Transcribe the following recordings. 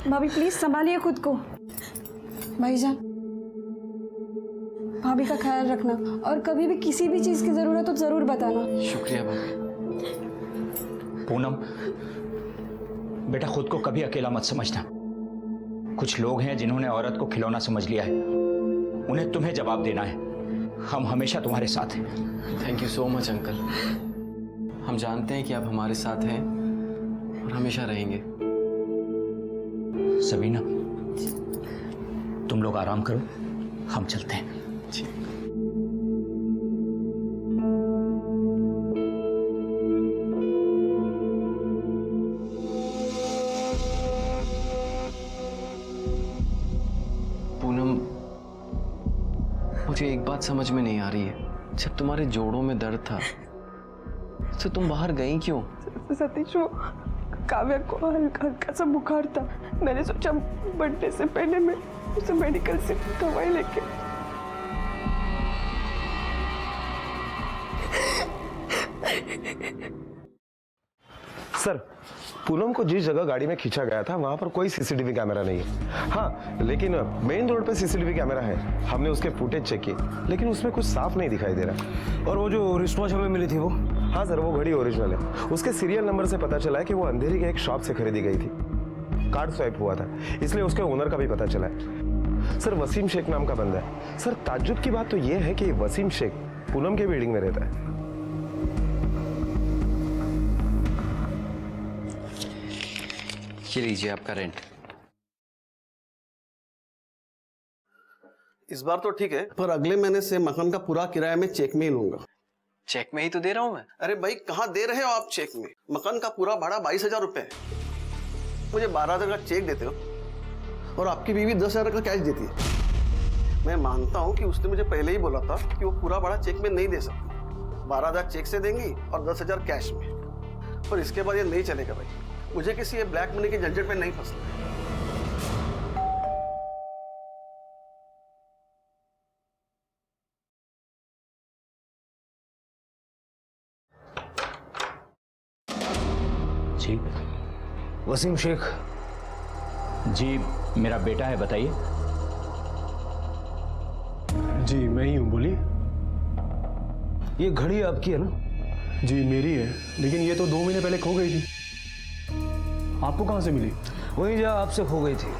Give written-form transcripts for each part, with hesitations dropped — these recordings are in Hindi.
भाभी प्लीज संभालिए खुद को। भाईजान, भाभी का ख्याल रखना और कभी भी किसी भी चीज की जरूरत हो जरूर बताना। शुक्रिया भाभी। पूनम बेटा, खुद को कभी अकेला मत समझना। कुछ लोग हैं जिन्होंने औरत को खिलौना समझ लिया है, उन्हें तुम्हें जवाब देना है। हम हमेशा तुम्हारे साथ हैं। Thank you so much uncle. हम जानते हैं कि आप हमारे साथ हैं और हमेशा रहेंगे। सबीना, तुम लोग आराम करो, हम चलते हैं। जी। पूनम, मुझे एक बात समझ में नहीं आ रही है। जब तुम्हारे जोड़ों में दर्द था तो तुम बाहर गई क्यों? सतीश, वो काव्या को हल्का हल्का सा बुखार था। मैंने सोचा बर्थडे से पहले मैं उसे मेडिकल से दवाई लेके। सर, पूनम को जिस जगह गाड़ी में खींचा गया था वहां पर कोई सीसीटीवी कैमरा नहीं है। हाँ, लेकिन मेन रोड पे सीसीटीवी कैमरा है। हमने उसके फुटेज चेक किए, लेकिन उसमें कुछ साफ नहीं दिखाई दे रहा। और वो जो रिस्टवॉच हमें मिली थी वो? हाँ सर, वो घड़ी ओरिजिनल है। उसके सीरियल नंबर से पता चला है कि वो अंधेरी के एक शॉप से खरीदी गई थी। कार्ड स्वाइप हुआ था, इसलिए उसके ओनर का भी पता चला है। सर, वसीम शेख नाम का बंदा है। सर, ताज्जुब की बात तो ये है कि वसीम शेख पूनम के बिल्डिंग में रहता है। ये लीजिए आपका रेंट। इस बार तो ठीक है, पर अगले महीने से मकान का पूरा किराया मैं चेक में ही लूंगा। चेक में ही तो दे रहा हूं मैं। अरे भाई, कहाँ दे रहे हो आप चेक में? मकान का पूरा भाड़ा 22,000 रुपए है। मुझे 12,000 का चेक देते हो और आपकी बीवी 10,000 का कैश देती है। मैं मानता हूँ कि उसने मुझे पहले ही बोला था कि वो पूरा भाड़ा चेक में नहीं दे सकती। 12,000 चेक से देंगी और 10,000 कैश में। पर इसके बाद ये नहीं चलेगा भाई। मुझे किसी ये ब्लैक मनी के झंझट में नहीं फंसना। जी वसीम शेख? जी, मेरा बेटा है, बताइए। जी मैं ही हूँ, बोलिए। ये घड़ी आपकी है ना? जी मेरी है, लेकिन ये तो 2 महीने पहले खो गई थी। आपको कहाँ से मिली? वहीं जहाँ आपसे खो गई थी।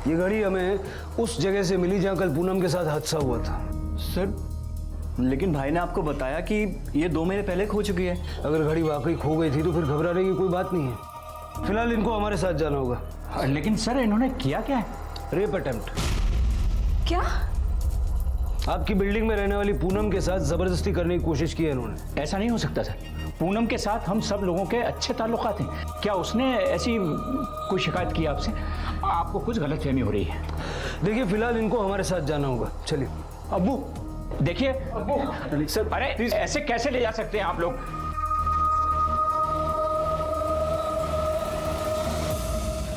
ये घड़ी हमें उस जगह से मिली जहाँ कल पूनम के साथ हादसा हुआ था। सर, लेकिन भाई ने आपको बताया कि ये 2 महीने पहले खो चुकी है। अगर घड़ी वाकई खो गई थी तो फिर घबराने की कोई बात नहीं है। फिलहाल इनको हमारे साथ जाना होगा। लेकिन सर, इन्होंने किया क्या है? Rape attempt. क्या? आपकी बिल्डिंग में रहने वाली पूनम के साथ जबरदस्ती करने की कोशिश की है इन्होंने। ऐसा नहीं हो सकता सर। पूनम के साथ हम सब लोगों के अच्छे ताल्लुकात हैं। क्या उसने ऐसी कोई शिकायत की आपसे? आपको कुछ गलतफहमी हो रही है। देखिए, फिलहाल इनको हमारे साथ जाना होगा। चलिए। अब्बू देखिए। अब्बू सर, अरे ऐसे कैसे ले जा सकते हैं आप लोग?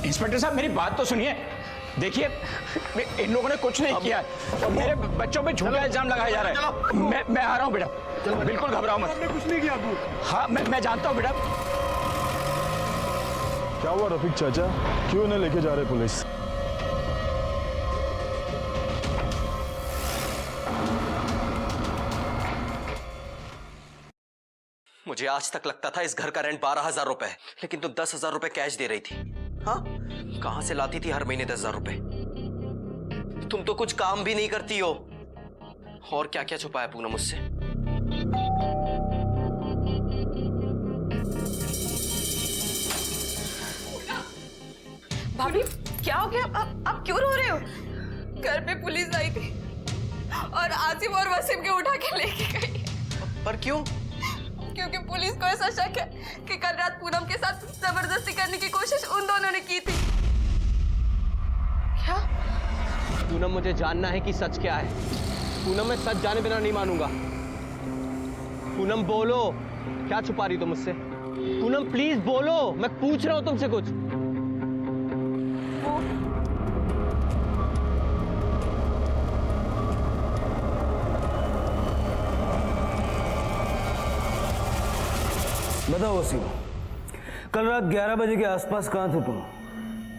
इंस्पेक्टर साहब, मेरी बात तो सुनिए। देखिए, इन लोगों ने कुछ नहीं किया और मेरे बच्चों पे झूठा इल्जाम लगाया जा रहा है। मैं आ रहा हूँ बेटा, बिल्कुल घबराओ मत। कुछ नहीं किया अब्बू। हाँ, मैं जानता हूँ बेटा। क्या हुआ रफीक चाचा, क्यों इन्हें लेके जा रहे पुलिस? मुझे आज तक लगता था इस घर का रेंट 12,000 रुपए है, लेकिन तुम 10,000 रुपए कैश दे रही थी। हाँ, कहां से लाती थी हर महीने 10,000 रुपए? तुम तो कुछ काम भी नहीं करती हो। और क्या क्या छुपाया पूनम मुझसे? भाभी, क्या हो गया? आप क्यों रो रहे हो? घर पे पुलिस आई थी और आसिफ और वसीम के उठा के लेके गई। पर क्यों? क्योंकि पुलिस को ऐसा शक है कि कल रात पूनम के साथ जबरदस्ती करने की कोशिश उन दोनों ने की थी। क्या? पूनम, मुझे जानना है कि सच क्या है। पूनम, मैं सच जाने बिना नहीं मानूंगा। पूनम बोलो, क्या छुपा रही तुम मुझसे? पूनम प्लीज बोलो, मैं पूछ रहा हूं तुमसे कुछ। बताओ वसीम, कल रात 11 बजे के आसपास कहाँ थे तुम?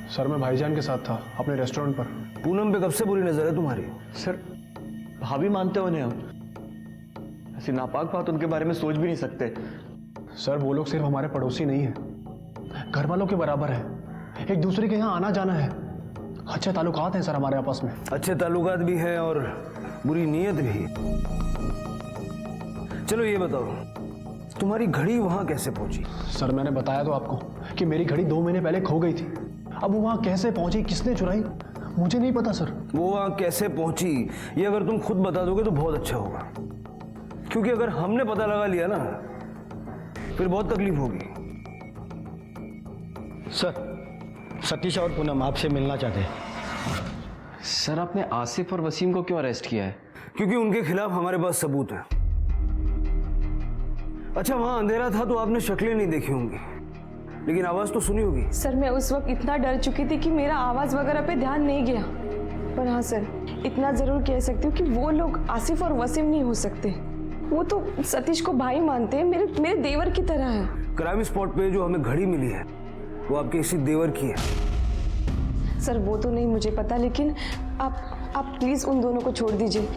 सर मैं भाईजान के साथ था अपने रेस्टोरेंट पर। पूनम पे कब से बुरी नजर है तुम्हारी? सर भाभी मानते हो उन्हें हम, ऐसी नापाक बात उनके बारे में सोच भी नहीं सकते। सर वो लोग सिर्फ हमारे पड़ोसी नहीं है, घर वालों के बराबर है। एक दूसरे के यहाँ आना जाना है, अच्छे ताल्लुकात हैं सर हमारे आपस में। अच्छे ताल्लुकात भी हैं और बुरी नीयत भी। चलो ये बताओ, तुम्हारी घड़ी वहां कैसे पहुंची? सर मैंने बताया तो आपको कि मेरी घड़ी 2 महीने पहले खो गई थी। अब वो वहां कैसे पहुंची, किसने चुराई, मुझे नहीं पता सर। वो वहां कैसे पहुंची ये अगर तुम खुद बता दोगे तो बहुत अच्छा होगा, क्योंकि अगर हमने पता लगा लिया ना फिर बहुत तकलीफ होगी। सर सतीश और पूनम आपसे मिलना चाहते हैं। सर आपने आसिफ और वसीम को क्यों अरेस्ट किया है? क्योंकि उनके खिलाफ हमारे पास सबूत है। अच्छा वहां अंधेरा था तो आपने शक्लें नहीं देखी होंगी, लेकिन आवाज तो सुनी होगी। सर मैं उस वक्त इतना डर चुकी थी कि मेरा आवाज वगैरह पे ध्यान नहीं गया। पर हाँ सर, इतना जरूर कह सकती हूँ कि वो लोग आसिफ और वसीम नहीं हो सकते। वो तो सतीश को भाई मानते हैं, मेरे देवर की तरह है। क्राइम स्पॉट पे जो हमें घड़ी मिली है वो आपके इसी देवर की है। सर वो तो नहीं मुझे पता, लेकिन आप प्लीज उन दोनों को छोड़ दीजिए।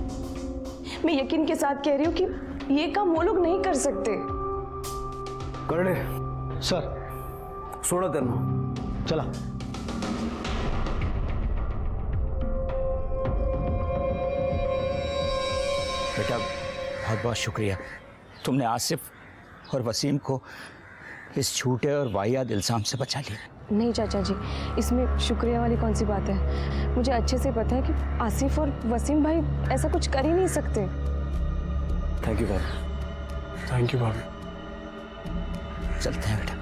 मैं यकीन के साथ कह रही हूँ कि ये काम वो लोग नहीं कर सकते। कर ले सर सोडा तेना चला। बेटा बहुत बहुत शुक्रिया, तुमने आसिफ और वसीम को इस झूठे और वाहियात इल्ज़ाम से बचा लिया। नहीं चाचा जी, इसमें शुक्रिया वाली कौन सी बात है। मुझे अच्छे से पता है कि आसिफ और वसीम भाई ऐसा कुछ कर ही नहीं सकते। थैंक यू भाभी। थैंक यू भाभी। चलते हैं बेटा।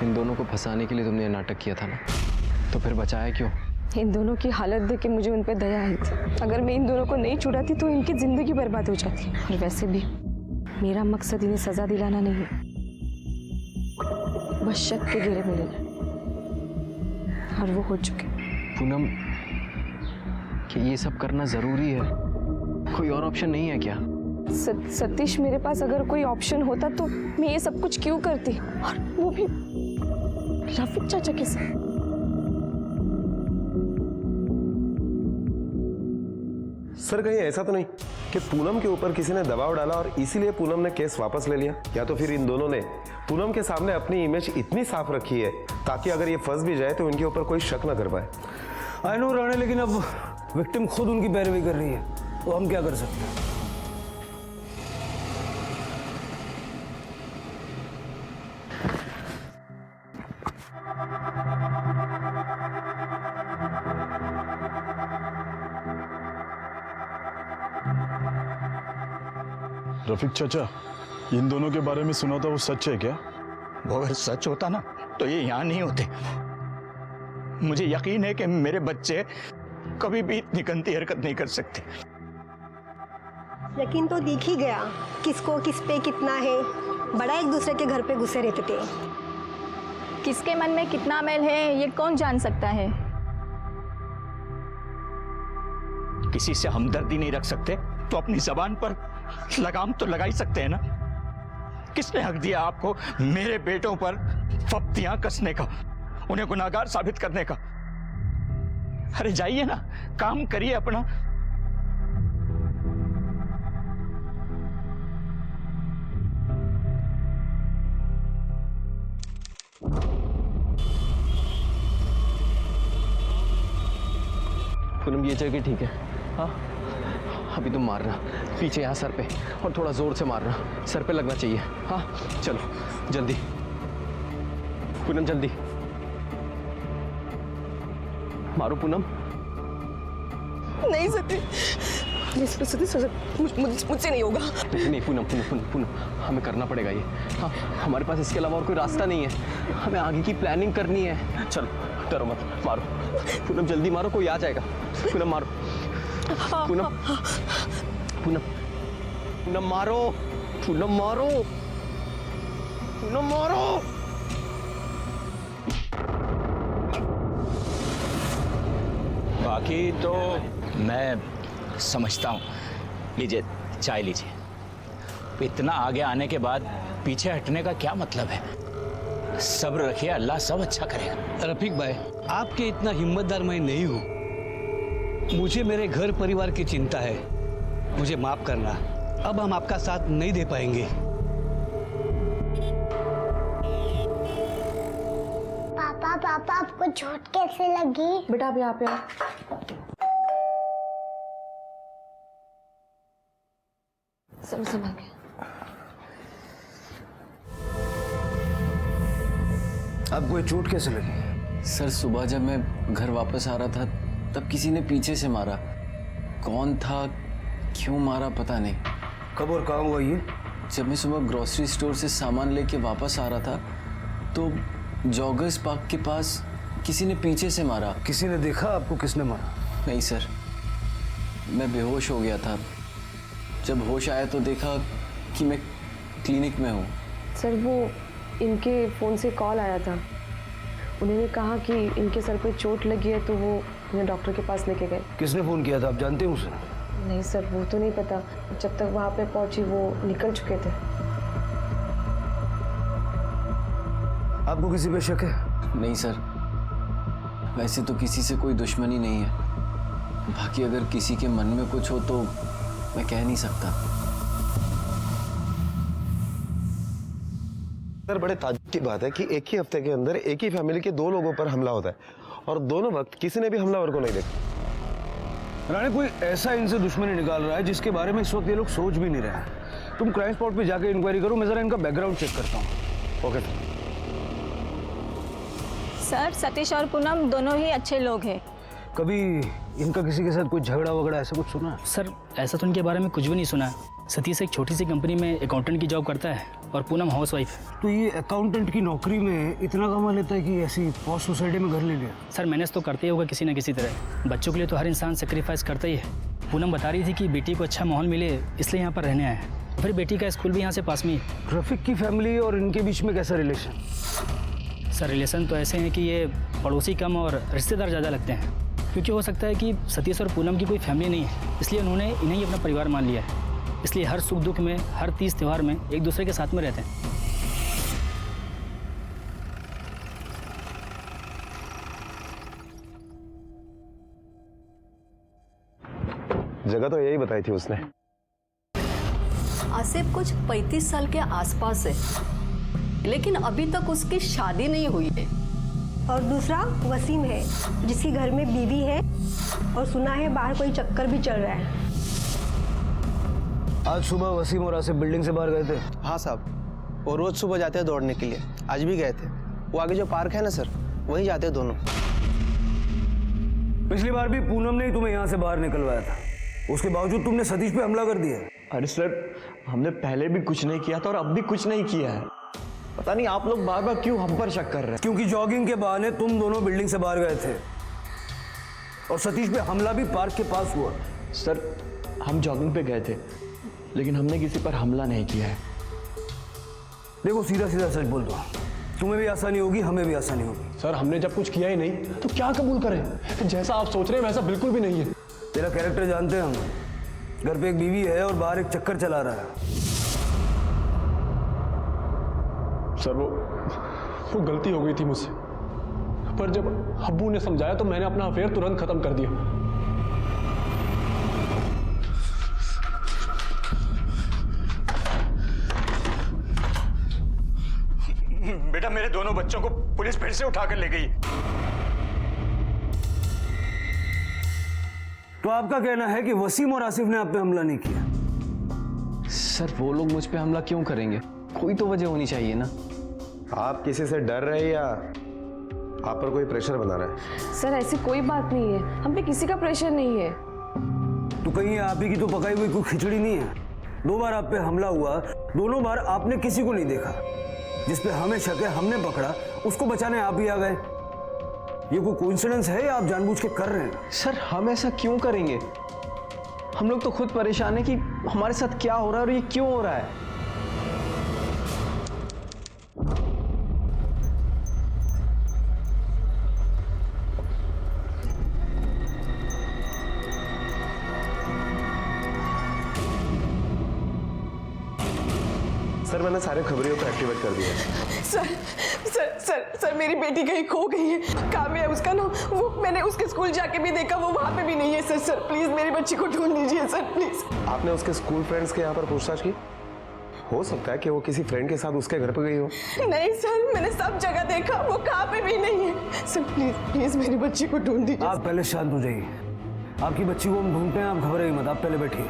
इन दोनों को फंसाने के लिए तुमने ये नाटक किया था ना, तो फिर बचाया क्यों? इन दोनों की हालत देख के मुझे उन पे दया आई थी। अगर मैं इन दोनों को नहीं छुड़ाती तो इनकी जिंदगी बर्बाद हो जाती। और वैसे भी मेरा मकसद इन्हें सजा दिलाना नहीं है, बस शक के घेरे में लेना, और वो हो चुके। पूनम, कि ये सब करना जरूरी है? कोई और ऑप्शन नहीं है क्या? सतीश, मेरे पास अगर कोई ऑप्शन होता तो मैं ये सब कुछ क्यों करती, और वो भी रफीक चाचा के साथ। सर कहीं ऐसा तो नहीं कि पूनम के ऊपर किसी ने दबाव डाला और इसीलिए पूनम ने केस वापस ले लिया? या तो फिर इन दोनों ने पूनम के सामने अपनी इमेज इतनी साफ रखी है ताकि अगर ये फंस भी जाए तो उनके ऊपर कोई शक ना कर पाए। आई नो राणे, लेकिन अब विक्टिम खुद उनकी पैरवी कर रही है, तो हम क्या कर सकते हैं? रफीक चाचा, इन दोनों के बारे में सुना था, वो सच है क्या? वो अगर सच होता ना तो ये यहाँ नहीं होते। मुझे यकीन है कि मेरे बच्चे कभी भी इतनी गंदी हरकत नहीं कर सकते। यकीन तो दिख ही गया किसको किस पे कितना है। बड़ा एक दूसरे के घर पे घुसे रहते थे। किसके मन में कितना मैल है ये कौन जान सकता है। किसी से हमदर्दी नहीं रख सकते तो अपनी जबान पर लगाम तो लगा ही सकते हैं ना। किसने हक दिया आपको मेरे बेटों पर फप्तियां कसने का, उन्हें गुनाहगार साबित करने का? अरे जाइए ना, काम करिए अपना। पूनम ये जगह ठीक है? हाँ, अभी तुम मारना पीछे यहाँ सर पे, और थोड़ा जोर से मारना, सर पे लगना चाहिए। हाँ चलो जल्दी पूनम, जल्दी मारो पूनम। नहीं मुझसे नहीं होगा। नहीं पूनम, पूनम हमें करना पड़ेगा ये। हाँ, हमारे पास इसके अलावा और कोई रास्ता नहीं है, हमें आगे की प्लानिंग करनी है। चलो डरो मत, मारो पूनम, जल्दी मारो, कोई आ जाएगा। पूनम मारो, पूनम पूनम पूनम मारो, पूनम मारो, पूनम मारो। बाकी तो मैं समझता हूँ। लीजिए चाय लीजिए। इतना आगे आने के बाद पीछे हटने का क्या मतलब है? सब्र रखिए, अल्लाह सब अच्छा करेगा। रफीक भाई, आपके इतना हिम्मतदार मैं नहीं हूँ। मुझे मेरे घर परिवार की चिंता है। मुझे माफ करना, अब हम आपका साथ नहीं दे पाएंगे। पापा पापा आपको चोट कैसे लगी? बेटा आप यहाँ पे आओ। सब संभाल के। आपको ये चोट कैसे लगी? सर सुबह जब मैं घर वापस आ रहा था तब किसी ने पीछे से मारा। कौन था, क्यों मारा पता नहीं। कब और कहाँ हुआ ये? जब मैं सुबह ग्रोसरी स्टोर से सामान लेके वापस आ रहा था तो जॉगर्स पार्क के पास किसी ने पीछे से मारा। किसी ने देखा आपको किसने मारा? नहीं सर, मैं बेहोश हो गया था। जब होश आया तो देखा कि मैं क्लिनिक में हूँ। सर वो इनके फ़ोन से कॉल आया था। उन्होंने कहा कि इनके सर पे चोट लगी है तो वो उन्हें डॉक्टर के पास लेके गए। किसने फ़ोन किया था, आप जानते हैं उसे? नहीं सर, वो तो नहीं पता। जब तक वहाँ पे पहुँची वो निकल चुके थे। आपको किसी पे शक है? नहीं सर, वैसे तो किसी से कोई दुश्मनी नहीं है। बाकी अगर किसी के मन में कुछ हो तो मैं कह नहीं सकता। सर बड़े ताज्जुब की बात है कि एक ही हफ्ते के अंदर एक ही फैमिली के 2 लोगों पर हमला होता है और दोनों वक्त किसी ने भी हमलावर को नहीं देखा। राणे, कोई ऐसा इनसे दुश्मनी निकाल रहा है जिसके बारे में इस वक्त ये लोग सोच भी नहीं रहे हैं। तुम क्राइम स्पॉट पे जाके इंक्वायरी करो, मैं जरा इनका बैकग्राउंड चेक करता हूँ। Okay sir. सर सतीश और पूनम दोनों ही अच्छे लोग हैं। कभी इनका किसी के साथ कोई झगड़ा वगड़ा ऐसा कुछ सुना है? सर ऐसा तो इनके बारे में कुछ भी नहीं सुना। सतीश एक छोटी सी कंपनी में अकाउंटेंट की जॉब करता है और पूनम हाउसवाइफ। तो ये अकाउंटेंट की नौकरी में इतना कमा लेता है कि ऐसी पॉश सोसाइटी में घर ले लिया? सर मैनेज तो करते ही होगा किसी न किसी तरह। बच्चों के लिए तो हर इंसान सेक्रीफाइस करता ही है। पूनम बता रही थी कि बेटी को अच्छा माहौल मिले इसलिए यहाँ पर रहने आए हैं। फिर बेटी का स्कूल भी यहाँ से पास में ही। रफीक की फैमिली और इनके बीच में कैसा रिलेशन? सर रिलेशन तो ऐसे हैं कि ये पड़ोसी कम और रिश्तेदार ज़्यादा लगते हैं, क्योंकि हो सकता है कि सतीश और पूनम की कोई फैमिली नहीं है, इसलिए उन्होंने इन्हें ही अपना परिवार मान लिया है। इसलिए हर सुख दुख में, हर तीज त्यौहार में एक दूसरे के साथ में रहते हैं। जगह तो यही बताई थी उसने। आसिफ कुछ 35 साल के आसपास है, लेकिन अभी तक उसकी शादी नहीं हुई है। और दूसरा वसीम है जिसकी घर में बीवी है और सुना है बाहर कोई चक्कर भी चल रहा है। आज सुबह वसीम और आसिफ बिल्डिंग से बाहर गए थे? हाँ साहब, वो रोज सुबह जाते हैं दौड़ने के लिए। आज भी गए थे। वो आगे जो पार्क है ना सर, वहीं जाते हैं दोनों। पिछली बार भी पूनम ने ही तुम्हें यहाँ से बाहर निकलवाया था, उसके बावजूद तुमने सतीश पे हमला कर दिया। अरे सर, हमने पहले भी कुछ नहीं किया था और अब भी कुछ नहीं किया है। पता नहीं आप लोग बार बार क्यों हम पर शक कर रहे हैं। क्योंकि जॉगिंग के बहाने तुम दोनों बिल्डिंग से बाहर गए थे और सतीश पे हमला भी पार्क के पास हुआ। सर हम जॉगिंग पे गए थे, लेकिन हमने किसी पर हमला नहीं किया है। देखो सीधा सीधा सच बोल दो, तुम्हें भी आसानी होगी, हमें भी आसानी होगी। सर हमने जब कुछ किया ही नहीं तो क्या कबूल करें? जैसा आप सोच रहे हैं वैसा बिल्कुल भी नहीं है। तेरा कैरेक्टर जानते हैं हम। घर पे एक बीवी है और बाहर एक चक्कर चला रहा है। सर वो गलती हो गई थी मुझसे, पर जब अब्बू ने समझाया तो मैंने अपना अफेयर तुरंत खत्म कर दिया। बेटा मेरे दोनों बच्चों को पुलिस फिर से उठाकर ले गई। तो आपका कहना है कि वसीम और आसिफ ने आप पे हमला नहीं किया? सर वो लोग मुझ पे हमला क्यों करेंगे? कोई तो वजह होनी चाहिए ना। आप किसी से डर रहे हैं या आप पर कोई प्रेशर बना रहा है? सर ऐसी कोई बात नहीं है, हम पे किसी का प्रेशर नहीं है। तो कहीं आप ही की तो पकाई हुई कोई खिचड़ी नहीं है? 2 बार आप पे हमला हुआ, दोनों बार आपने किसी को नहीं देखा। जिस पे हमें शक है हमने पकड़ा, उसको बचाने आप ही आ गए। ये कोई कोइंसिडेंस है या आप जानबूझ के कर रहे हैं? सर हम ऐसा क्यों करेंगे? हम लोग तो खुद परेशान है कि हमारे साथ क्या हो रहा है और ये क्यों हो रहा है। सर मैंने सारे खबरियों को एक्टिवेट कर दिया है। सर सर सर सर मेरी बेटी कहीं खो गई है। काव्या है उसका नाम। वो मैंने उसके स्कूल जाके भी देखा, वो वहाँ पे भी नहीं है। सर सर प्लीज मेरी बच्ची को ढूंढ लीजिए सर प्लीज। आपने उसके स्कूल फ्रेंड्स के यहाँ पर पूछताछ की? हो सकता है कि वो किसी फ्रेंड के साथ उसके घर पर गई हो। नहीं सर मैंने सब जगह देखा, वो कहाँ पे भी नहीं है। सर प्लीज प्लीज मेरी बच्ची को ढूंढ दीजिए। आप पहले शांत हो जाइए। आपकी बच्ची को हम ढूंढते हैं, आप घबराइए मत, आप पहले बैठिए।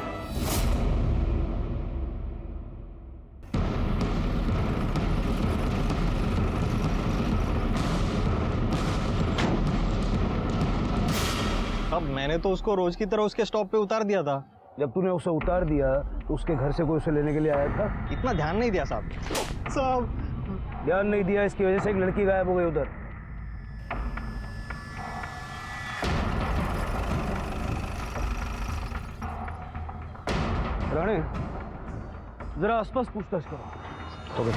अब मैंने तो उसको रोज की तरह उसके स्टॉप पे उतार दिया था। जब तूने उसे उतार दिया तो उसके घर से कोई उसे लेने के लिए आया था? इतना ध्यान नहीं दिया साहब। ध्यान नहीं दिया, इसकी वजह से एक लड़की गायब हो गई उधर। राणे जरा आसपास पूछताछ करो।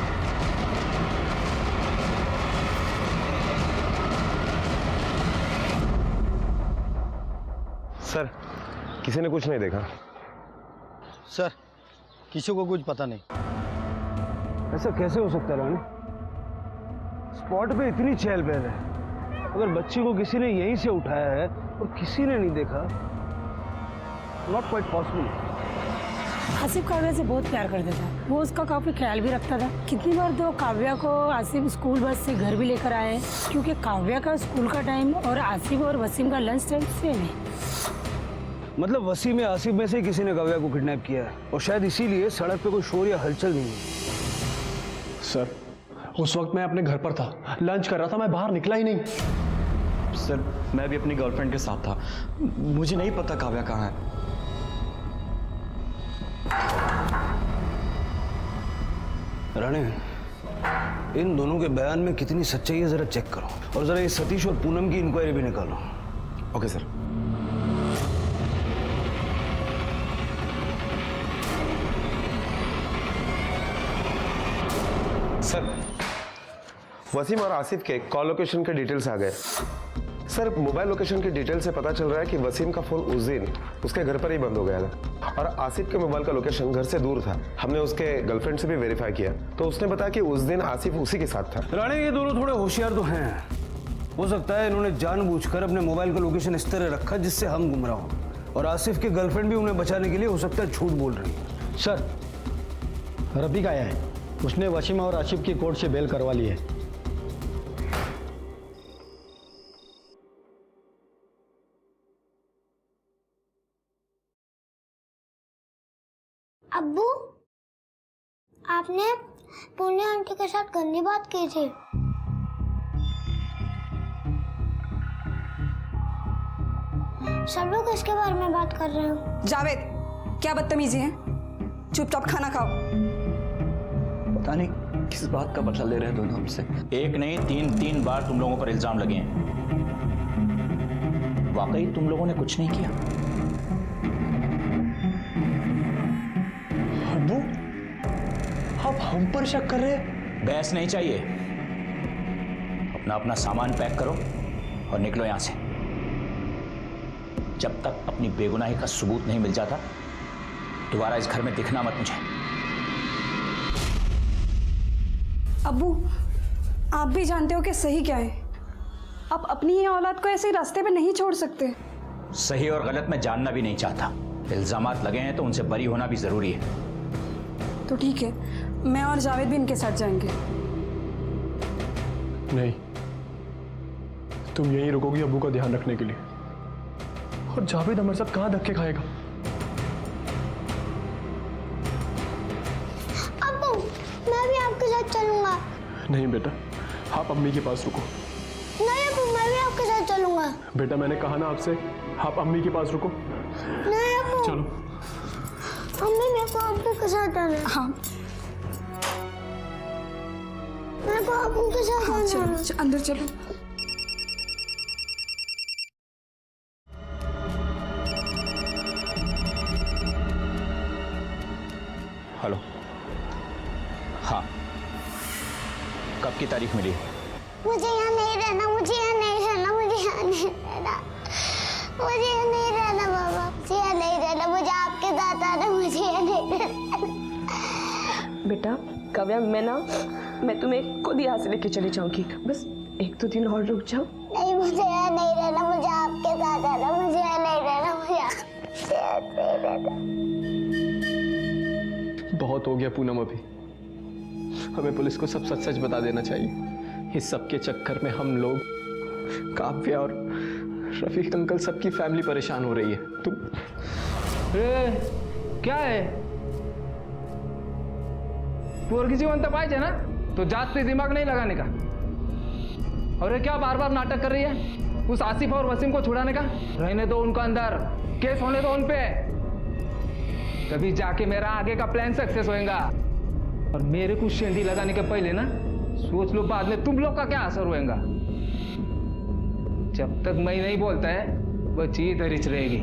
सर किसी ने कुछ नहीं देखा। सर किसी को कुछ पता नहीं। ऐसा कैसे हो सकता है राणे? स्पॉट पे इतनी चहल पहल है, अगर बच्ची को किसी ने यहीं से उठाया है और किसी ने नहीं देखा, not quite possible. Asif Kavya से बहुत प्यार करता था, वो उसका काफी ख्याल भी रखता था। कितनी बार तो काव्या को आसिफ स्कूल बस से घर भी लेकर आए, क्योंकि काव्या का स्कूल का टाइम और आसिफ और वसीम का लंच टाइम सेम है। मतलब वसीम या आसिफ में से किसी ने काव्या को किडनैप किया है, और शायद इसीलिए सड़क पे कोई शोर या हलचल नहीं है। सर उस वक्त मैं अपने घर पर था, लंच कर रहा था, मैं बाहर निकला ही नहीं। सर मैं भी अपनी गर्लफ्रेंड के साथ था, मुझे नहीं पता काव्या कहाँ है। राणे इन दोनों के बयान में कितनी सच्चाई है जरा चेक करो, और जरा ये सतीश और पूनम की इंक्वायरी भी निकालो। Okay sir. सर वसीम और आसिफ के कॉल लोकेशन के डिटेल्स आ गए। सर मोबाइल लोकेशन की डिटेल से पता चल रहा है कि वसीम का फोन उस दिन उसके घर पर ही बंद हो गया था, और आसिफ के मोबाइल का लोकेशन घर से दूर था। हमने उसके गर्लफ्रेंड से भी वेरीफाई किया, तो उसने बताया कि उस दिन आसिफ उसी के साथ था। राणे ये दोनों थोड़े होशियार तो हैं, हो सकता है इन्होंने जानबूझकर अपने मोबाइल का लोकेशन इस तरह रखा जिससे हम गुमराह हों, और आसिफ की गर्लफ्रेंड भी उन्हें बचाने के लिए हो सकता है झूठ बोल रही है। सर रफीक आया है, उसने वसीम और आसिफ की कोर्ट से बेल करवा ली है। अब्बू आपने पुण्य आंटी के साथ गंदी बात की थी। सब लोग इसके बारे में बात कर रहे हो। जावेद क्या बदतमीजी है, चुपचाप खाना खाओ। पता नहीं किस बात का बदला ले रहे हैं दोनों हमसे। एक नहीं तीन बार तुम लोगों पर इल्जाम लगे हैं। वाकई तुम लोगों ने कुछ नहीं किया? अब्बू आप हम पर शक कर रहे हैं? बहस नहीं चाहिए, अपना अपना सामान पैक करो और निकलो यहां से। जब तक अपनी बेगुनाही का सबूत नहीं मिल जाता दोबारा इस घर में दिखना मत मुझे। अब्बू आप भी जानते हो कि सही क्या है, आप अपनी ही औलाद को ऐसे ही रास्ते पे नहीं छोड़ सकते। सही और गलत मैं जानना भी नहीं चाहता। इल्जामात लगे हैं तो उनसे बरी होना भी जरूरी है। तो ठीक है, मैं और जावेद भी इनके साथ जाएंगे। नहीं, तुम यहीं रुकोगी अब्बू का ध्यान रखने के लिए, और जावेद हमारे साथ कहाँ धक्के खाएगा? अब्बू मैं भी आपके साथ चलूंगा। नहीं बेटा, आप अम्मी के पास रुको। नहीं अब्बू मैं भी आपके साथ चलूंगा। बेटा मैंने कहा ना आपसे, आप अम्मी के पास रुको। नहीं अब्बू चलो। अम्मी मेरे को अब्बू के साथ जाना है। हाँ मेरे को अब्बू के साथ जाना है। अंदर चलो। हेलो, हाँ कब की तारीख मिली? मुझे यहाँ नहीं रहना, मुझे यहाँ नहीं रहना, मुझे यहाँ नहीं रहना, मुझे यहाँ नहीं रहना बाबा, मुझे यहाँ नहीं रहना, मुझे आपके साथ आना, मुझे यहाँ नहीं रहना। बेटा काव्या, मैं तुम्हें खुद यहाँ से लेके चली जाऊंगी, बस 1-2 दिन और रुक जाओ। नहीं, मुझे यहाँ नहीं रहना, मुझे आपके साथ रहना, मुझे यहाँ नहीं रहना, मुझे यहाँ नहीं रहना। बहुत हो गया पूनम, अभी हमें पुलिस को सब सच सच बता देना चाहिए। इस सब के चक्कर में हम लोग, काव्या और रफीक अंकल, सबकी फैमिली परेशान हो रही है। तुम क्या है, पोरगी जीवन तो पाहिजे ना, तो जास्त दिमाग नहीं लगाने का। और ये क्या बार बार नाटक कर रही है उस आसिफ और वसीम को छुड़ाने का? रहने दो उनको अंदर, केस होने दो उन पे, तभी जाके मेरा आगे का प्लान सक्सेस होएगा। और मेरे को शेंडी लगाने के पहले ना सोच लो बाद में तुम लोग का क्या असर होएगा। जब तक मैं नहीं बोलता है बच्ची इधर ही रहेगी,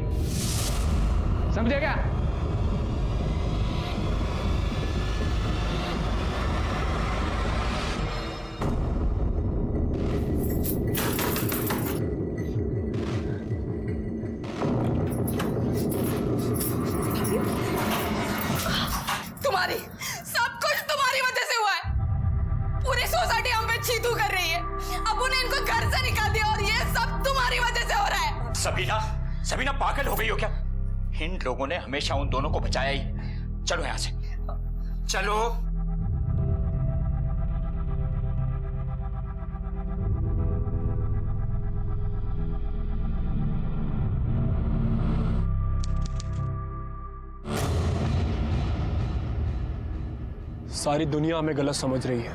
समझे क्या? तुम्हारी सब कुछ तुम्हारी वजह से हुआ है। पूरी सोसाइटी हम पे चीतू कर रही है। अब उन्हें इनको घर से निकाल दिया और ये सब तुम्हारी वजह से हो रहा है। सबीना पागल हो गई हो क्या? इन लोगों ने हमेशा उन दोनों को बचाया ही। चलो यहां से, चलो। सारी दुनिया हमें गलत समझ रही है,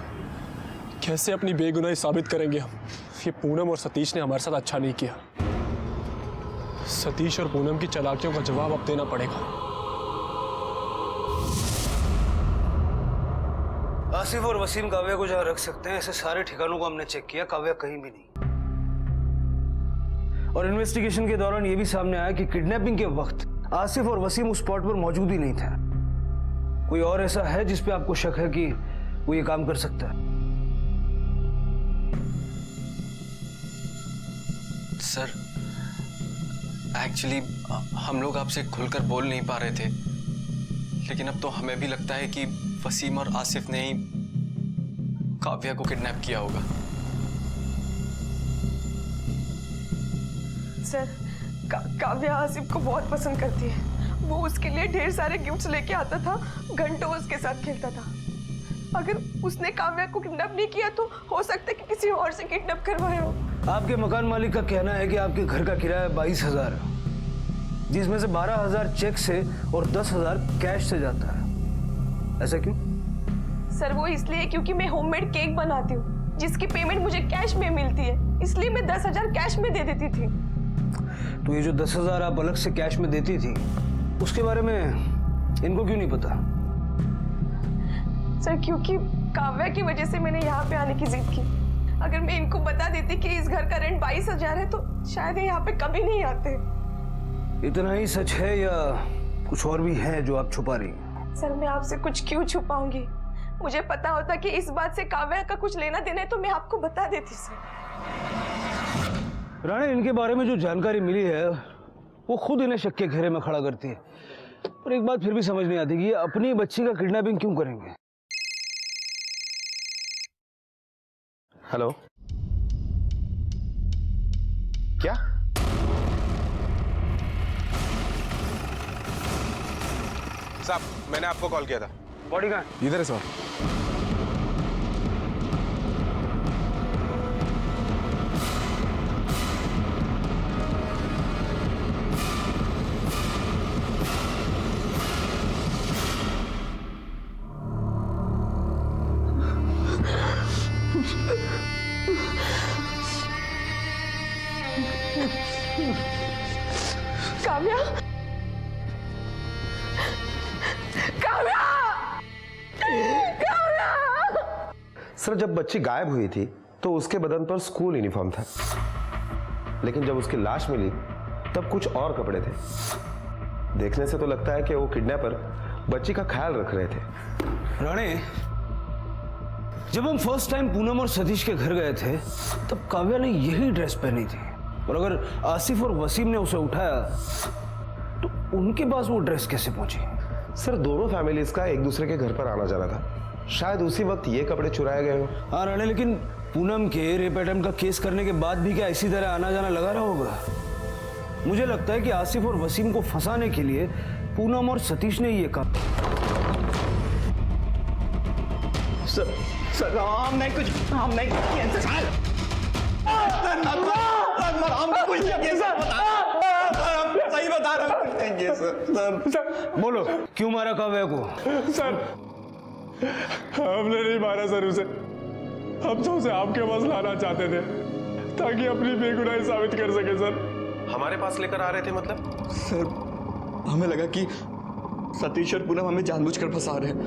कैसे अपनी बेगुनाही साबित करेंगे हम? ये पूनम और सतीश ने हमारे साथ अच्छा नहीं किया। सतीश और पूनम की चालाकियों का जवाब अब देना पड़ेगा। आसिफ और वसीम काव्या को जहां रख सकते हैं, ऐसे सारे ठिकानों को हमने चेक किया, काव्या कहीं भी नहीं। और इन्वेस्टिगेशन के दौरान यह भी सामने आया कि किडनैपिंग के वक्त आसिफ और वसीम उस स्पॉट पर मौजूद ही नहीं था। कोई और ऐसा है जिस पे आपको शक है कि वो ये काम कर सकता है? सर, एक्चुअली हम लोग आपसे खुलकर बोल नहीं पा रहे थे, लेकिन अब तो हमें भी लगता है कि वसीम और आसिफ ने ही काव्या को किडनैप किया होगा। सर, काव्या आसिफ को बहुत पसंद करती है। वो उसके लिए ढेर सारे गिफ्ट्स लेके आता था, घंटों उसके साथ खेलता था। अगर उसने काव्या को किडनैप नहीं किया तो हो सकता है कि किसी और से किडनैप करवाया हो। आपके मकान मालिक का कहना है कि आपके घर का किराया 22,000, जिसमें से 12,000 चेक से और 10,000 कैश से जाता है। ऐसा क्यों? सर, वो इसलिए क्योंकि मैं होममेड केक बनाती हूँ, जिसकी पेमेंट मुझे कैश में मिलती है, इसलिए मैं 10,000 कैश में दे देती थी। तो ये जो 10,000 आप अलग से कैश में देती थी, उसके बारे में इनको क्यों नहीं पता? सर, क्योंकि काव्या की वजह से मैंने यहाँ पे आने की जिद की। अगर मैं इनको बता देती कि इस घर का रेंट 22,000 है तो शायद ये यहाँ पे कभी नहीं आते। इतना ही सच है या कुछ और भी है जो आप छुपा रही हैं? सर, मैं आपसे कुछ क्यों छुपाऊंगी? मुझे पता होता कि इस बात से काव्या का कुछ लेना देना है तो मैं आपको बता देती। सर राणे, इनके बारे में जो जानकारी मिली है वो खुद इन्हें शक के घेरे में खड़ा करती है। पर एक बात फिर भी समझ नहीं आती कि ये अपनी बच्ची का किडनैपिंग क्यों करेंगे? हेलो, क्या? साहब, मैंने आपको कॉल किया था। बॉडी कहाँ? इधर है सर। काव्या, काव्या, काव्या! सर, जब बच्ची गायब हुई थी तो उसके बदन पर स्कूल यूनिफॉर्म था, लेकिन जब उसकी लाश मिली तब कुछ और कपड़े थे। देखने से तो लगता है कि वो किडनैपर बच्ची का ख्याल रख रहे थे। राणे, जब हम फर्स्ट टाइम पूनम और सतीश के घर गए थे तब काव्या ने यही ड्रेस पहनी थी, और अगर आसिफ और वसीम ने उसे उठाया तो उनके पास वो ड्रेस कैसे पहुंची? सर, दोनों फैमिलीज का एक दूसरे के घर पर आना जाना था। शायद उसी वक्त ये कपड़े चुराए गए हो। हाँ राणे, लेकिन पूनम के रेप अटेम्प्ट का केस करने के बाद भी क्या इसी तरह आना जाना लगा रहा होगा? मुझे लगता है कि आसिफ और वसीम को फंसाने के लिए पूनम और सतीश ने ये काम। सर हम नहीं किया सर। हम कुछ नहीं किया सर। सही बता रहा हूँ, कुछ नहीं किया सर। बोलो, क्यों मारा काव्या को? सर हमने नहीं मारा सर उसे। हम तो उसे आपके पास लाना चाहते थे ताकि अपनी बेगुनाही साबित कर सके सर। हमारे पास लेकर आ रहे थे मतलब? सर हमें लगा कि सतीश और पूनम हमें जानबूझकर फंसा रहे हैं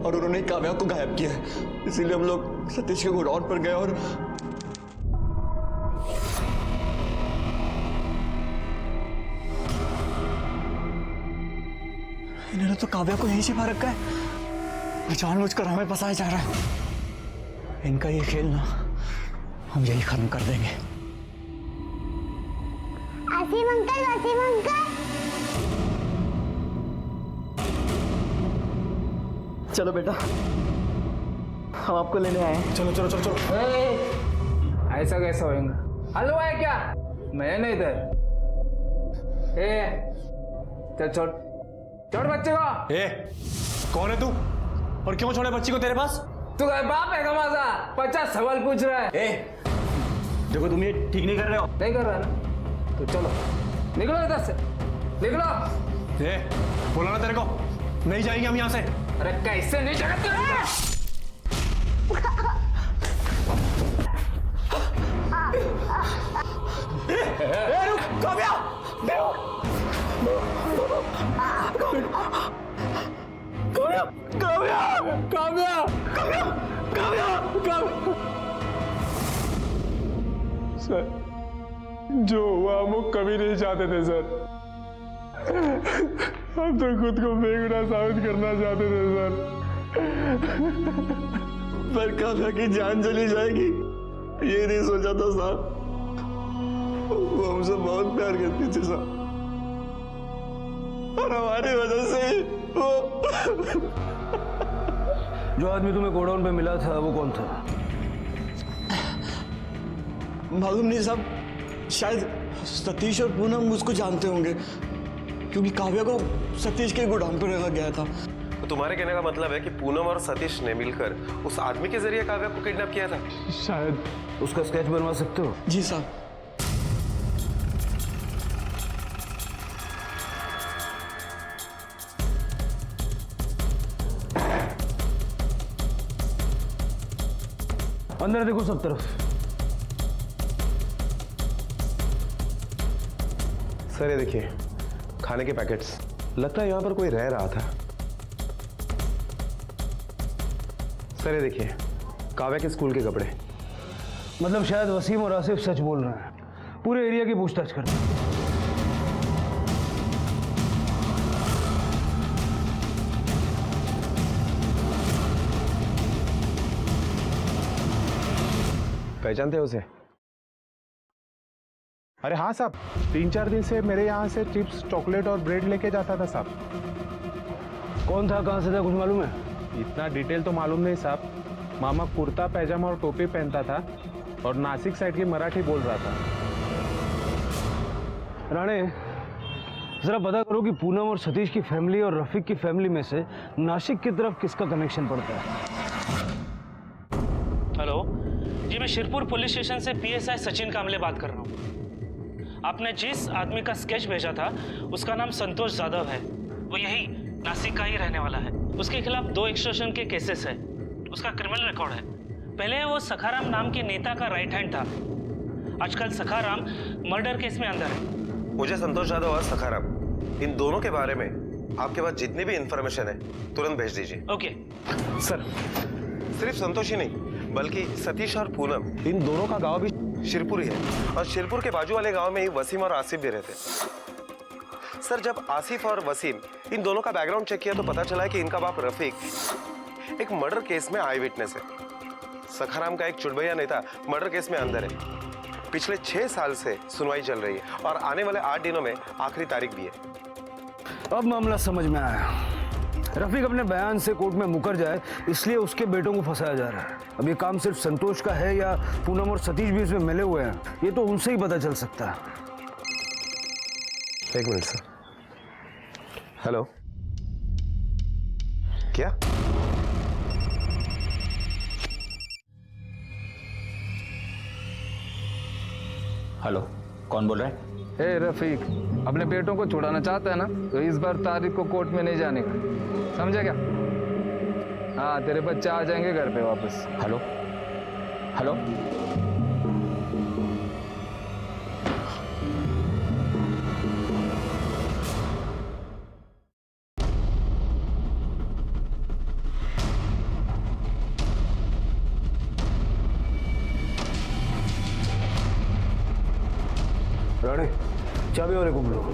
और उन्होंने काव्या को गायब किया है, इसीलिए हम लोग सतीश के गोडाउन पर गए और इन्होंने तो काव्या को यहीं छिपा रखा है। जानबूझकर हमें फंसाया जा रहा है। इनका ये खेल ना हम यही खत्म कर देंगे। Asim uncle, Waseem uncle. चलो बेटा, हम आपको लेने आए हैं। चलो चलो चलो चलो। ऐसा कैसा होएगा? हलवा है क्या? मैं नहीं इधर। चल छोड़ छोड़ बच्चे को। कौन है तू और क्यों छोड़े बच्ची को तेरे पास? तू बाप है कमाजा, 50 सवाल पूछ रहा है। देखो तुम ये ठीक नहीं कर रहे हो। नहीं कर रहा ना तो चलो निकलो इधर से, निकलो। बोला ना तेरे को, नहीं जाएंगे हम यहाँ से। अरे कैसे नहीं जाएगा? काव्या, सर जो हुआ हम वो कभी नहीं चाहते थे सर। हम तो खुद को बेगुनाह साबित करना चाहते थे सर। पर काव्या की जान चली जाएगी ये नहीं सोचा था साहब। वो हमसे बहुत प्यार करती थी साहब, और हमारी वजह से ही वो। जो आदमी तुम्हें गोडाउन पे मिला था वो कौन था? मालूम नहीं साहब, शायद सतीश और पूनम उसको जानते होंगे क्योंकि काव्या को सतीश के गोडाउन पर रखा गया था। तो तुम्हारे कहने का मतलब है कि पूनम और सतीश ने मिलकर उस आदमी के जरिए काव्या को किडनैप किया था? शायद। उसका स्केच बनवा सकते हो? जी साहब। अंदर देखो सब तरफ। सर ये देखिए खाने के पैकेट्स, लगता है यहाँ पर कोई रह रहा था। सर ये देखिए काव्या के स्कूल के कपड़े। मतलब शायद वसीम और आसिफ सच बोल रहे हैं, पूरे एरिया की पूछताछ करते हैं। पहचानते हो उसे? अरे हाँ साहब, 3-4 दिन से मेरे यहाँ से चिप्स, चॉकलेट और ब्रेड लेके जाता था साहब। कौन था, कहाँ से था, कुछ मालूम है? इतना डिटेल तो मालूम नहीं साहब। मामा कुर्ता पैजामा और टोपी पहनता था और नासिक साइड की मराठी बोल रहा था। राणे, जरा पता करो कि पूनम और सतीश की फैमिली और रफीक की फैमिली में से नासिक की तरफ किसका कनेक्शन पड़ता है। हेलो जी, मैं शिरपुर पुलिस स्टेशन से PSI सचिन कामले बात कर रहा हूँ। आपने जिस आदमी का स्केच भेजा था उसका नाम संतोष जाधव है। वो यही नासिक का ही रहने वाला है। उसके खिलाफ 2 एक्सटॉर्शन के केसेस है। उसका क्रिमिनल रिकॉर्ड है। पहले वो सखाराम नाम के नेता का राइट हैंड था। आजकल सखाराम मर्डर केस में अंदर है। मुझे संतोष यादव और सखाराम, इन दोनों के बारे में आपके पास जितनी भी इंफॉर्मेशन है तुरंत भेज दीजिए। Okay sir. सिर्फ संतोष ही नहीं बल्कि सतीश और पूनम, इन दोनों का गांव भी शिरपुर ही है और शिरपुर के बाजू वाले गांव में ही वसीम और आसिफ भी रहते। सर जब आसिफ और वसीम इन दोनों का बैकग्राउंड चेक किया तो पता चला कि इनका बाप रफीक एक मर्डर केस में आई विटनेस है। सखाराम का एक चुड़बैया नेता मर्डर केस में अंदर है। पिछले 6 साल से सुनवाई चल रही है और आने वाले 8 दिनों में आखिरी तारीख भी है। अब मामला समझ में आया। रफीक अपने बयान से कोर्ट में मुकर जाए इसलिए उसके बेटों को फंसाया जा रहा है। अब ये काम सिर्फ संतोष का है या पूनम और सतीश भी इसमें मिले हुए हैं, ये तो उनसे ही पता चल सकता है। एक मिनट सर। हेलो, क्या? हेलो, कौन बोल रहा है? ए रफीक, अपने बेटों को छुड़ाना चाहता है ना, तो इस बार तारीख को कोर्ट में नहीं जाने का, समझा क्या? हाँ, तेरे बच्चे आ जाएंगे घर पे वापस। हेलो हेलो, राणे, चाबी वाले को बुलाओ।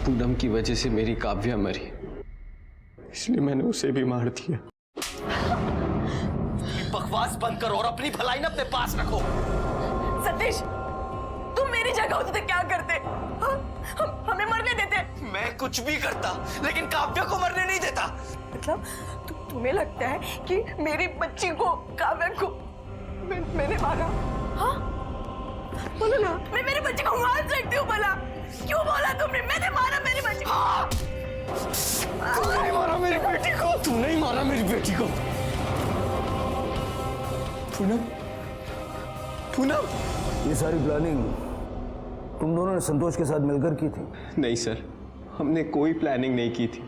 पूनम की वजह से मेरी काव्या मरी, इसलिए मैंने उसे भी मार दिया। बकवास बंद करो और अपनी भलाई ना अपने पास रखो। सतीश, तुम मेरी जगह होते तो क्या करते? हमें मरने देते? मैं कुछ भी करता, लेकिन काव्या को मरने नहीं देता। मतलब तुम्हें लगता है कि मेरी बच्ची को, काव्या को मैंने मारा? हाँ, बोलो ना, मैं मेरी बच्ची को मार सकती हूँ भला? क्यों बोला तुमने? मैंने मारा मेरी बच्ची को? हाँ। तूने मारा मेरी बेटी को, तूने ही मारा मेरी बेटी को। पूनम, पूनम, ये सारी प्लानिंग तुम दोनों ने संतोष के साथ मिलकर की थी? नहीं सर, हमने कोई प्लानिंग नहीं की थी।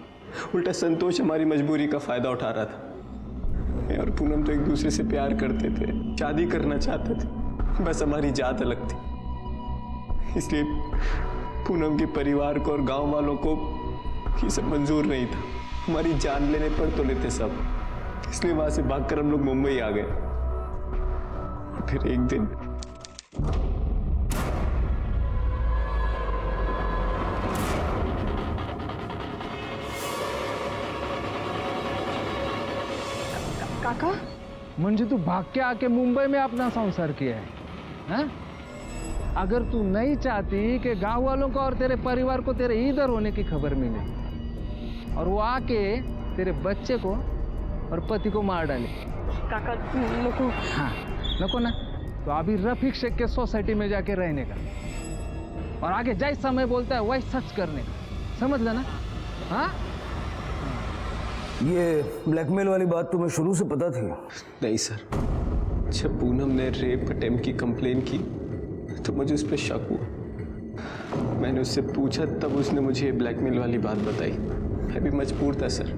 उल्टा संतोष हमारी मजबूरी का फायदा उठा रहा था। मैं और पूनम तो एक दूसरे से प्यार करते थे, शादी करना चाहते थे, बस हमारी जात अलग थी। इसलिए पूनम के परिवार को और गांव वालों को ये सब मंजूर नहीं था। हमारी जान लेने पर तो लेते सब, इसलिए वहां से भागकर हम लोग मुंबई आ गए। फिर एक दिन काका, मुझे तू भाग के आके मुंबई में अपना संसार किया है, हाँ? अगर तू नहीं चाहती कि गांव वालों को और तेरे परिवार को तेरे इधर होने की खबर मिले और वो आके तेरे बच्चे को और पति को मार डाले। काका नको। हाँ, नको ना, तो अभी रफीक शेख के सोसाइटी में जाके रहने का और आगे जैसा समय बोलता है वही सच करने का, समझ लेना। हाँ, ये ब्लैकमेल वाली बात तुम्हें शुरू से पता थी? नहीं सर, जब पूनम ने रेप अटेम्प्ट की कंप्लेन की तो मुझे उस पर शक हुआ। मैंने उससे पूछा, तब उसने मुझे ब्लैकमेल वाली बात बताई। मैं भी मजबूर था सर,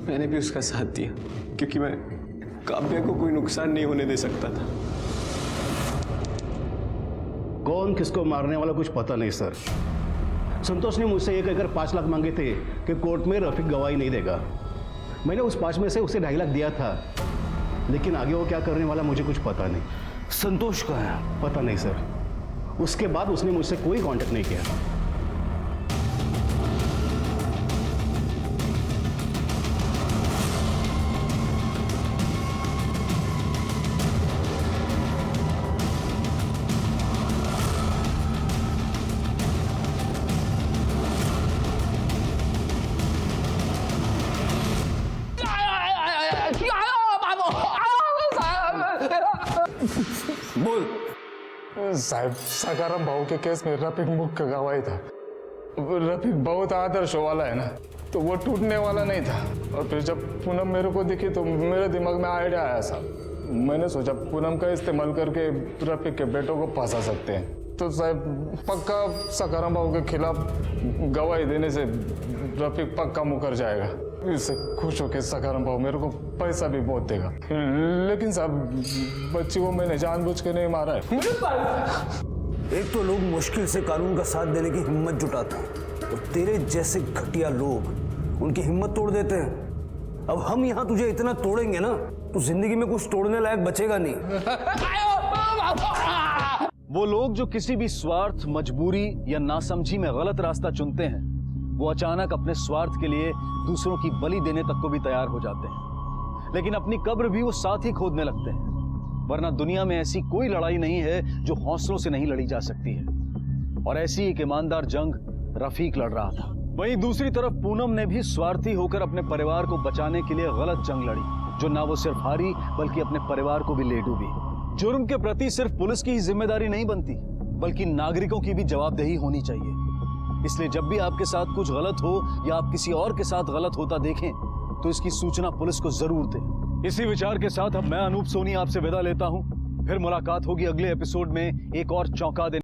मैंने भी उसका साथ दिया, क्योंकि मैं काव्या को कोई नुकसान नहीं होने दे सकता था। कौन किसको मारने वाला कुछ पता नहीं सर। संतोष ने मुझसे ये कहकर 5 लाख मांगे थे कि कोर्ट में रफीक गवाही नहीं देगा। मैंने उस 5 में से उसे 2.5 लाख दिया था, लेकिन आगे वो क्या करने वाला मुझे कुछ पता नहीं। संतोष का है? पता नहीं सर, उसके बाद उसने मुझसे कोई कांटेक्ट नहीं किया। बोल साहब, सकाराम भाऊ के केस में रफीक मुख्य गवाही था। रफीक बहुत आदर्श वाला है ना, तो वो टूटने वाला नहीं था। और फिर जब पूनम मेरे को दिखी तो मेरे दिमाग में आइडिया आया साहब। मैंने सोचा पूनम का इस्तेमाल करके रफीक के बेटों को फंसा सकते हैं। तो साहब पक्का सकाराम भाऊ के खिलाफ गवाही देने से रफीक पक्का मुकर जाएगा। इससे खुश होकर सकाराम भाऊ मेरे को पैसा भी बहुत देगा। लेकिन साहब बच्ची को मैंने जानबूझ के नहीं मारा है। एक तो लोग मुश्किल से कानून का साथ देने की हिम्मत जुटाते हैं और तेरे जैसे घटिया लोग उनकी हिम्मत तोड़ देते हैं। अब हम यहाँ तुझे इतना तोड़ेंगे ना, तो जिंदगी में कुछ तोड़ने लायक बचेगा नहीं। वो लोग जो किसी भी स्वार्थ, मजबूरी या नासमझी में गलत रास्ता चुनते हैं, वो अचानक अपने स्वार्थ के लिए दूसरों की बलि देने तक को भी तैयार हो जाते हैं, लेकिन अपनी कब्र भी वो साथ ही खोदने लगते हैं। वरना दुनिया में ऐसी कोई लड़ाई नहीं है जो हौसलों से नहीं लड़ी जा सकती है, और ऐसी एक ईमानदार जंग रफीक लड़ रहा था। वहीं दूसरी तरफ पूनम ने भी स्वार्थी होकर अपने परिवार को बचाने के लिए गलत जंग लड़ी, जो ना वो सिर्फ हारी बल्कि अपने परिवार को भी ले डूबी। जुर्म के प्रति सिर्फ पुलिस की ही जिम्मेदारी नहीं बनती, बल्कि नागरिकों की भी जवाबदेही होनी चाहिए। इसलिए जब भी आपके साथ कुछ गलत हो या आप किसी और के साथ गलत होता देखें तो इसकी सूचना पुलिस को जरूर दें। इसी विचार के साथ अब मैं अनूप सोनी आपसे विदा लेता हूं। फिर मुलाकात होगी अगले एपिसोड में एक और चौंका देने